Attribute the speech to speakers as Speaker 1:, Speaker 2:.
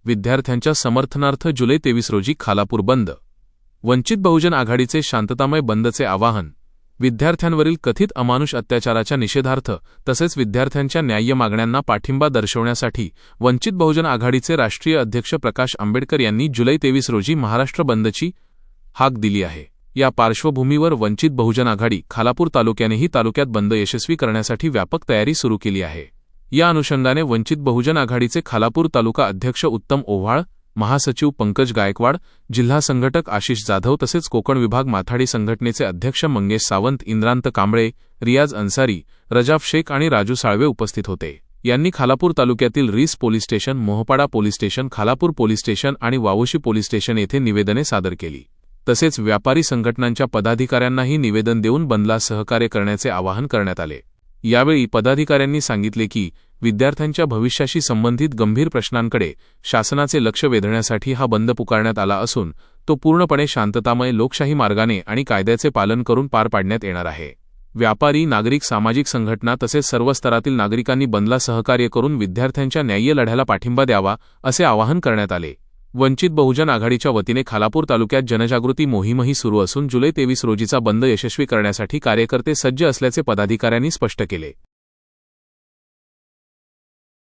Speaker 1: विद्यार्थ्यांच्या समर्थनार्थ जुलै 23 रोजी खालापूर बंद. वंचित बहुजन आघाडीचे शांततामय बंदचे आवाहन. विद्यार्थ्यांवरील कथित अमानुष अत्याचाराच्या निषेधार्थ तसेच विद्यार्थ्यांच्या न्याय्य मागण्यांना पाठिंबा दर्शवण्यासाठी वंचित बहुजन आघाडीचे राष्ट्रीय अध्यक्ष प्रकाश आंबेडकर यांनी जुलै 23 रोजी महाराष्ट्र बंदची हाक दिली आहे. या पार्श्वभूमीवर वंचित बहुजन आघाडी खालापूर तालुक्यानेही तालुक्यात बंद यशस्वी करण्यासाठी व्यापक तयारी सुरू केली आहे. या अनुषंगाने वंचित बहुजन आघाडीचे खालापूर तालुका अध्यक्ष उत्तम ओव्हाळ, महासचिव पंकज गायकवाड, जिल्हा संघटक आशिष जाधव तसेच कोकण विभाग माथाडी संघटनेचे अध्यक्ष मंगेश सावंत, इंद्रांत कांबळे, रियाज अन्सारी, रजाफ शेख आणि राजू साळवे उपस्थित होते. यांनी खालापूर तालुक्यातील Ris police station, Mohopada police station, Khalapur police station आणि वावोशी पोलीस स्टेशन येथे निवेदने सादर केली. तसेच व्यापारी संघटनांच्या पदाधिकाऱ्यांनाही निवेदन देऊन बंदला सहकार्य करण्याचे आवाहन करण्यात आले. यावेळी पदाधिकाऱ्यांनी सांगितले की विद्यार्थ्यांच्या भविष्याशी संबंधित गंभीर प्रश्नांकडे शासनाचे लक्ष वेधण्यासाठी हा बंद पुकारण्यात आला असून तो पूर्णपणे शांततामय, लोकशाही मार्गाने आणि कायद्याचे पालन करून पार पाडण्यात येणार आहे. व्यापारी, नागरिक, सामाजिक संघटना तसेच सर्व स्तरातील नागरिकांनी बंदला सहकार्य करून विद्यार्थ्यांच्या न्याय्य लढ्याला पाठिंबा द्यावा असे आवाहन करण्यात आले. वंचित बहुजन आघाडीच्या वतीने खालापूर तालुक्यात जनजागृती मोहीमही सुरू असून जुलै 23 रोजीचा बंद यशस्वी करण्यासाठी कार्यकर्ते सज्ज असल्याचे पदाधिकाऱ्यांनी स्पष्ट केले.